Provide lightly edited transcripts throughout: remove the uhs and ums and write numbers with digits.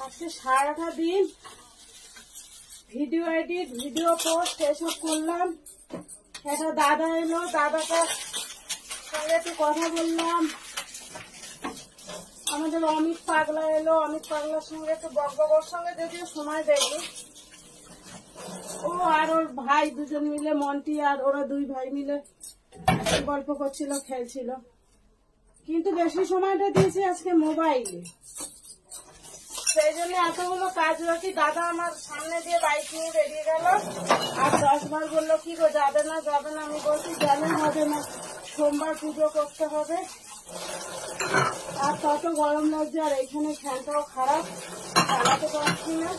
আজকে সারাটা দিন ভিডিও এডিট, ভিডিও পোস্ট এসব করলাম। একটা দাদা এলো, দাদাকে সঙ্গে একটু কথা বললাম। আমাদের অমিত পাগলা এলো, অমিত পাগলার সঙ্গে একটু বকবকর সঙ্গে যদিও সময় দেয়নি। ও আর ওর ভাই দুজন মিলে, মন্টি আর ওরা দুই ভাই মিলে গল্প করছিল, খেলছিল। কিন্তু বেশি সময়টা দিয়েছি আজকে মোবাইলে, সেই জন্য এতগুলো কাজ বাকি। দাদা আমার সামনে দিয়ে বাইক নিয়ে বেরিয়ে গেল, আর 10 বার বললো কি গো যাবে না যাবে না। আমি বলছি গেলে হবে না, সোমবার পুজো করতে হবে। আর তত গরম লাগছে, আর এইখানে ফ্যানটাও খারাপ, চালাতে পারছি না,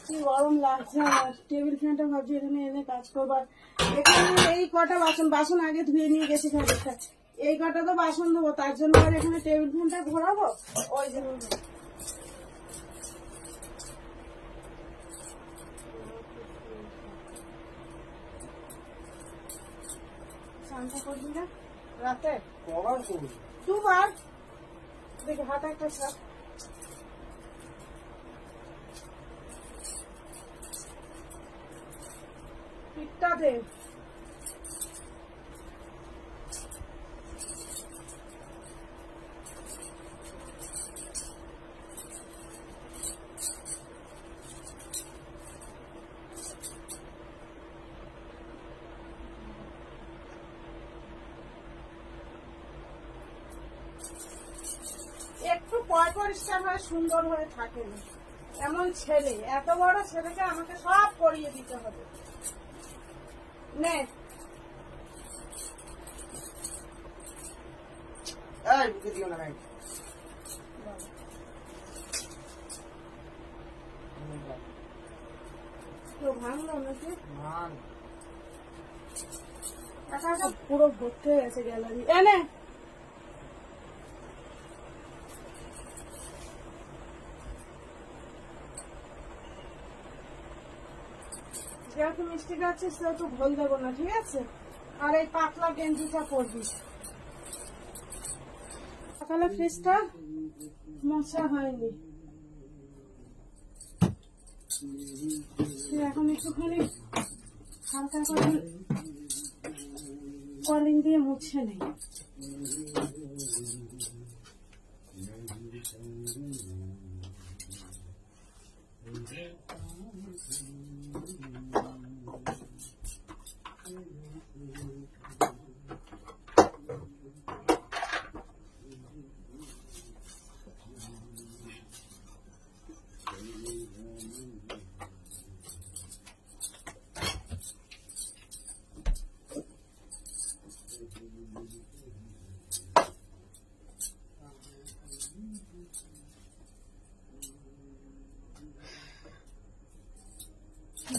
কি গরম লাগছে। আর টেবিল ফ্যানটা ভাবছি এখানে এনে কাজ করবার। এখানে এই কটা বাসন আগে ধুয়ে নিয়ে গেছি খানিকটা, এই কটা তো বাসন দেবো, তার জন্য আর এখানে টেবিল ফ্যানটা ঘোরাবো, ওই জন্য। স্নানটা করবি না রাতে? দুবার দেখি হাতে একটা সাপ পিঠটা দে। একটু পরিষ্কার হয়ে সুন্দর হয়ে থাকে না এমন ছেলে। এত বড় ছেলেকে আমাকে সব করিয়ে দিতে হবে। নে ভাঙলো নাকি? পুরো ভর্তি হয়ে গেছে গ্যালারি। এনে যেহেতু মিষ্টি খাচ্ছিস সেহেতু ভুল দেবো না, ঠিক আছে? আর এই পাতলা গেঞ্জিটা পরবি। সকালে ফ্রিজটা মোছা হয়নি, এখন একটুখানি হালকা করে কলিং দিয়ে মুছে নেই।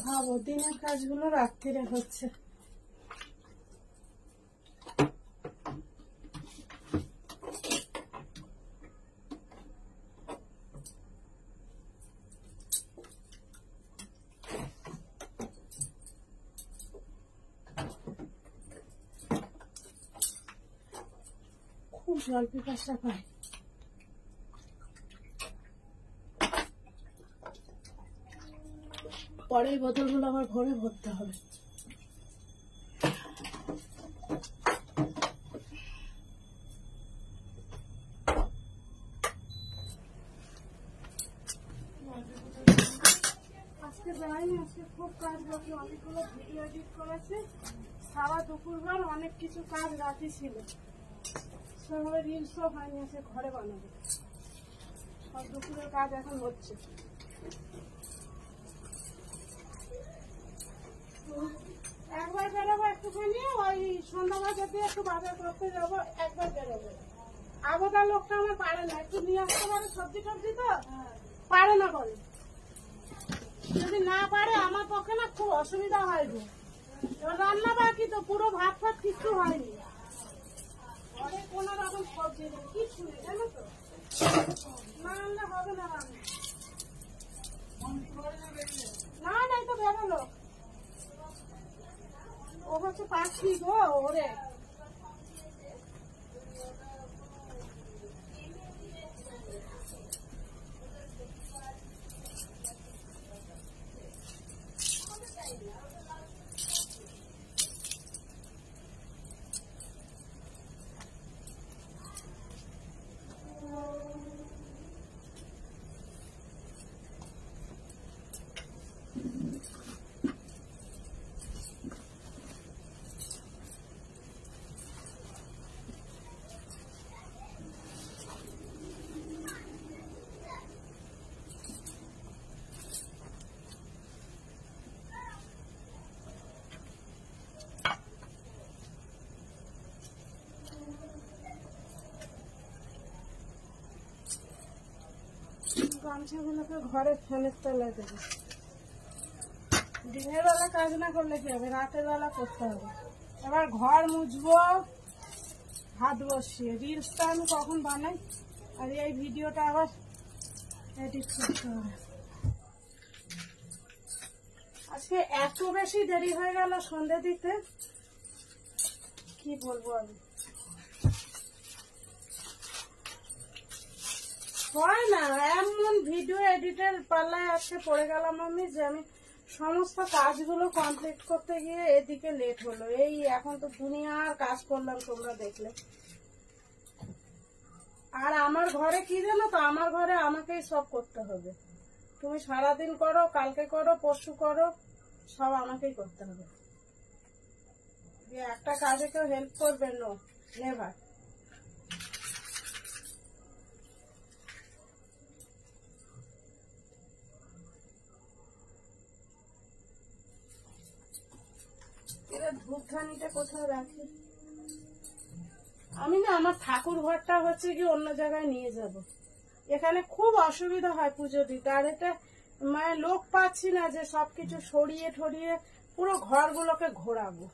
ভাবো দিনের কাজগুলো রাত্রিরে হচ্ছে। খুব জল পিপাসা পায়। পরে এই বোতলগুলো আবার ভরে ভরতে হবে। আজকে যাইনি, আজকে খুব কাজ বাকি, অনেকগুলো ভিডিও এডিট করেছে সারা দুপুরবার, অনেক কিছু কাজ রাখি ছিল, সেভাবে রিলসও হয়নি, আজকে ঘরে বানাবো। সব দুপুরের কাজ এখন হচ্ছে। একবার বেরোবো একটুখানি, ওই সন্ধ্যা বাজার দিয়ে একটু বাজার করতে যাবো, একবার বেরোবো। আবদা লোকটা আমার পারে না, একটু নিয়ে আসতে পারে সবজি টবজি, তো পারে না বলে। যদি না পারে আমার পক্ষে না খুব অসুবিধা হয় গো। রান্না বাকি তো, পুরো ভাত ফাত কিছু হয়নি, অনেক কোন রকম সবজি নেই, কিছু নেই, জানো তো? না আনলে হবে না রান্না। না নাই তো বেরোলো, ও হচ্ছে পাখি গো, ওরে গামছাগুলোকে ঘরে ফ্যানের তলায় দেবো। দিনের বেলা কাজ না করলে কি হবে, রাতের বেলা করতে হবে। এবার ঘর মুছবো হাত বসিয়ে। রিলসটা আমি কখন বানাই আর এই ভিডিওটা আবার এডিট করতে হবে। আজকে এত বেশি দেরি হয়ে গেল সন্ধ্যে দিতে, কি বলবো আমি। হয় না, এমন ভিডিও এডিটের পাল্লায় আজকে পড়ে গেলাম আমি যে আমি সমস্ত কাজগুলো কমপ্লিট করতে গিয়ে এদিকে লেট হলো। এই এখন তো দুনিয়ার কাজ করলাম, তোমরা দেখলে। আর আমার ঘরে কি জানো তো, আমার ঘরে আমাকেই সব করতে হবে। তুমি সারাদিন করো, কালকে করো, পরশু করো, সব আমাকেই করতে হবে। একটা কাজে কেউ হেল্প করবে না, নেভার। ধূপধানিটা কোথায় রাখি আমি না, আমার ঠাকুর ঘরটা হচ্ছে কি অন্য জায়গায় নিয়ে যাব। এখানে খুব অসুবিধা হয় পুজো দিতে, আর এটা মানে লোক পাচ্ছি না যে সবকিছু সরিয়ে ঠরিয়ে পুরো ঘরগুলোকে ঘোরাবো।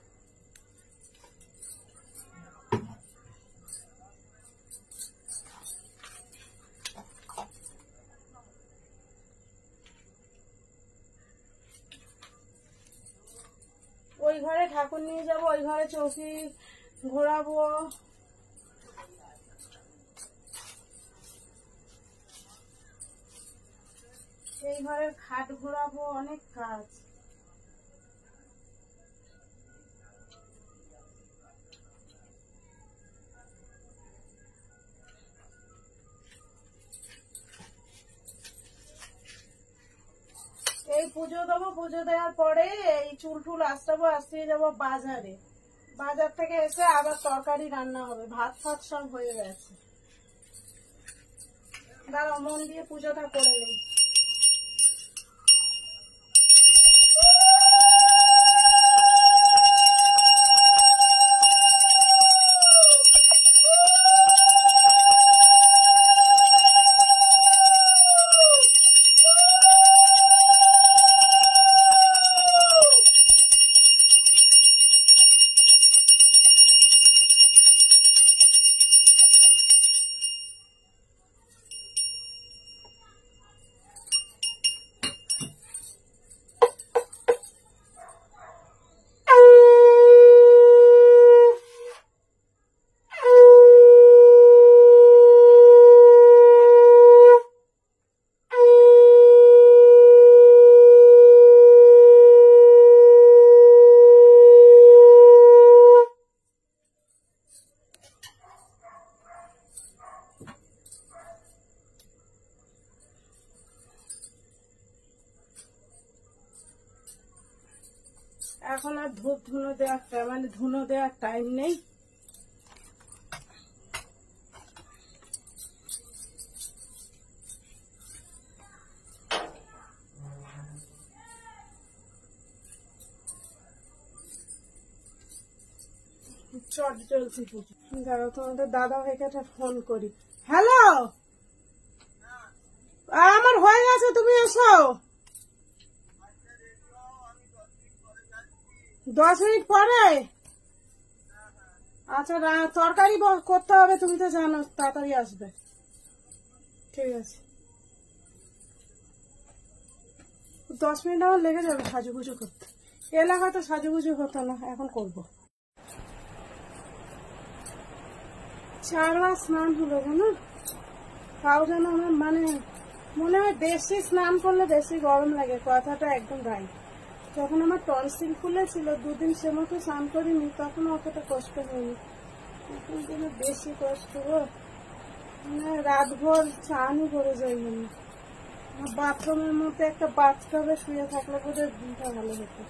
ওই ঘরে ঠাকুর নিয়ে যাব, ওই ঘরে চৌকি ঘোরাবো। সেই ঘরের খাট ঘোরাবো, অনেক কাজ। এই পুজো দেবো, পুজো দেওয়ার পরে এই চুল টুল আসতে যাবো বাজারে। বাজার থেকে এসে আবার তরকারি রান্না হবে, ভাত ফাত সব হয়ে গেছে। দাঁড়াও, মন দিয়ে পুজোটা করে নিই। এখন আর ধূপ ধুনো দেওয়ার মানে ধুনো দেওয়ার টাইম নেই। চট চলছি পুজো। দাঁড়াও, তোমাদের দাদা ভাইকে একটা ফোন করি। হ্যালো, আমার হয়ে গেছে, তুমি এসো। 10 মিনিট পরে? আচ্ছা, তরকারি করতে হবে, তুমি তো জানো, তাড়াতাড়ি আসবে। ঠিক আছে, 10 মিনিট আমার লেগে যাবে সাজুগুজু করতে। এলাকায় তো সাজুগুজু হতো না, এখন করব। 4 বার স্নান হলো না, তাও যেন আমার মানে মনে হয় বেশি স্নান করলে বেশি গরম লাগে, কথাটা একদম রাইট। যখন আমার টনসিল খুলেছিল 2 দিন সে মতো স্নান করিনি, তখন অতটা কষ্ট হয়নি। এখন যেন বেশি কষ্ট গো, মানে রাতভর চানই করে যাই। বাথরুমের মধ্যে একটা বাথটবে শুয়ে থাকলে বোধহয় দিনটা ভালো হতো,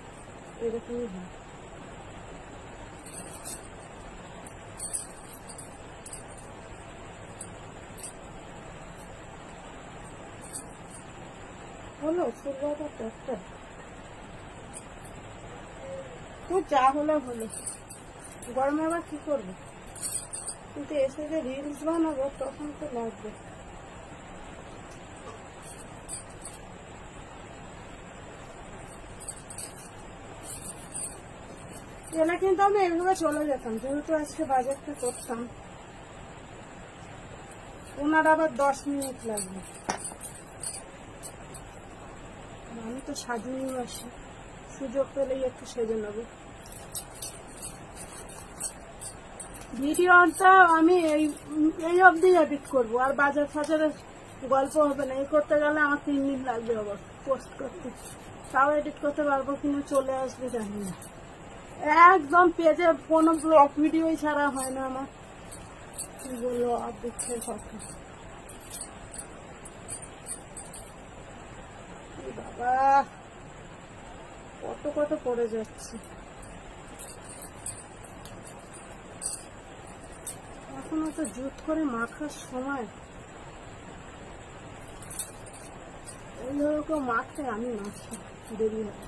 এরকমই হয়। হলো ফুলবাটা একটা তো যা হলো হলো, গরমে আবার কি করবো, কিন্তু এসে যে রিলস বানাবো তখন তো লাগবে। গেলে কিন্তু আমি এইভাবে চলে যেতাম, যেহেতু আজকে বাজারটা করতাম। ওনার আবার 10 মিনিট লাগবে। আমি তো সাজিয়ে আসি, সুযোগ পেলেই একটু সেজে নেব। ভিডিওটা আমি এই অবধি এডিট করবো, আর বাজার ফাজারের গল্প হবে না। এই করতে গেলে আমার 3 দিন লাগবে আবার পোস্ট করতে, তাও এডিট করতে পারবো কিনা চলে আসবে জানি না। একদম পেজে কোনো ব্লগ ভিডিওই ছাড়া হয় না আমার, কি বললো আর দুঃখের কথা। বাবা কত কত পড়ে যাচ্ছে। এখনো তো জুত করে মাখার সময়, এইভাবে কেউ মাখতে আমি মাখি, দেরি হয়।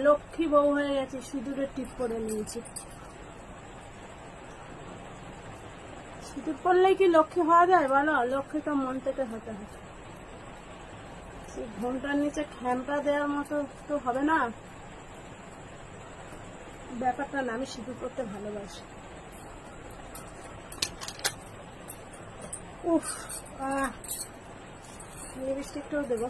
লক্ষ্মী বউ হয়ে গেছে, সিঁদুরের টিপ করে নিয়েছি। সিঁদুর পরলেই কি লক্ষ্মী হওয়া যায় বলো? লক্ষ্মী তো মন থেকে হতে হয়। ঘোমটার নিচে খ্যামটা দেওয়ার মতো তো হবে না ব্যাপারটা না। আমি সিঁদুর পরতে ভালোবাসি। উফ, লিপস্টিকটাও দেবো।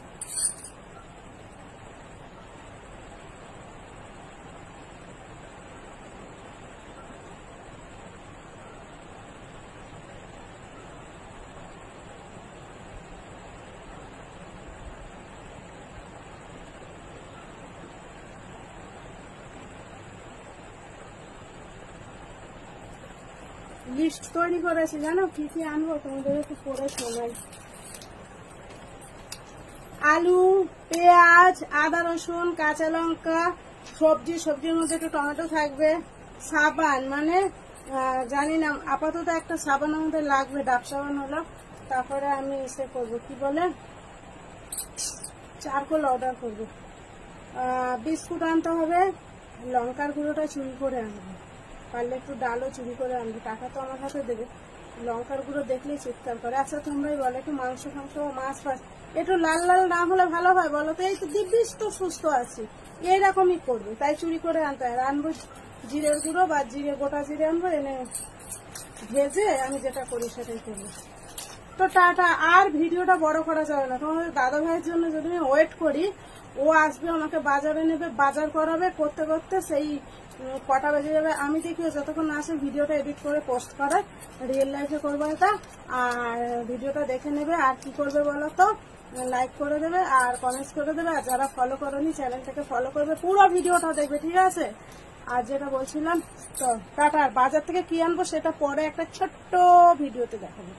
লিস্ট তৈরি করেছি, জানো কি কি আনবো? তোমাদের একটু পরে শোনাই। আলু, পেঁয়াজ, আদা রসুন, কাঁচা লঙ্কা, সবজির মধ্যে একটু টমেটো থাকবে, সাবান, মানে জানি না আপাতত একটা সাবান আমাদের লাগবে, ডাব সাবান হলো। তারপরে আমি এসে করবো কি বলে চারকোল অর্ডার করবো। বিস্কুট আনতে হবে, লঙ্কার গুঁড়োটা চুরি করে আনবো, পারলে একটু ডালও চুরি করে আনবো। টাকা তো আমার হাতে দেবে, লঙ্কার গুঁড়ো দেখলেই চিৎকার করে। আচ্ছা তোমরাই বলো, একটু মাংস ফাংস মাছ ফাছ একটু লাল লাল না হলে ভালো হয় বলো তো? এই তো দিব্যিস তো সুস্থ আছি, এইরকমই করবে, তাই চুরি করে আনতে হয়। আনবো জিরের গুঁড়ো বা গোটা জিরে আনবো, এনে ভেজে আমি যেটা করি সেটাই করবো। তো টাটা। আর ভিডিওটা বড় করা যাবে না, তোমাদের দাদা ভাইয়ের জন্য যদি আমি ওয়েট করি, ও আসবে আমাকে বাজারে নেবে, বাজার করাবে, করতে করতে সেই কটা বেজে যাবে। আমি দেখি যতক্ষণ আসে ভিডিওটা এডিট করে পোস্ট করে, রিয়েল লাইফে করবো এটা। আর ভিডিওটা দেখে নেবে, আর কি করবে বলো তো? লাইক করে দেবে আর কমেন্টস করে দেবে, আর যারা ফলো করেনি চ্যানেলটাকে ফলো করবে, পুরো ভিডিওটা দেখবে, ঠিক আছে? আর যেটা বলছিলাম, তো টাটা। বাজার থেকে কি আনবো সেটা পরে একটা ছোট্ট ভিডিওতে দেখাবো।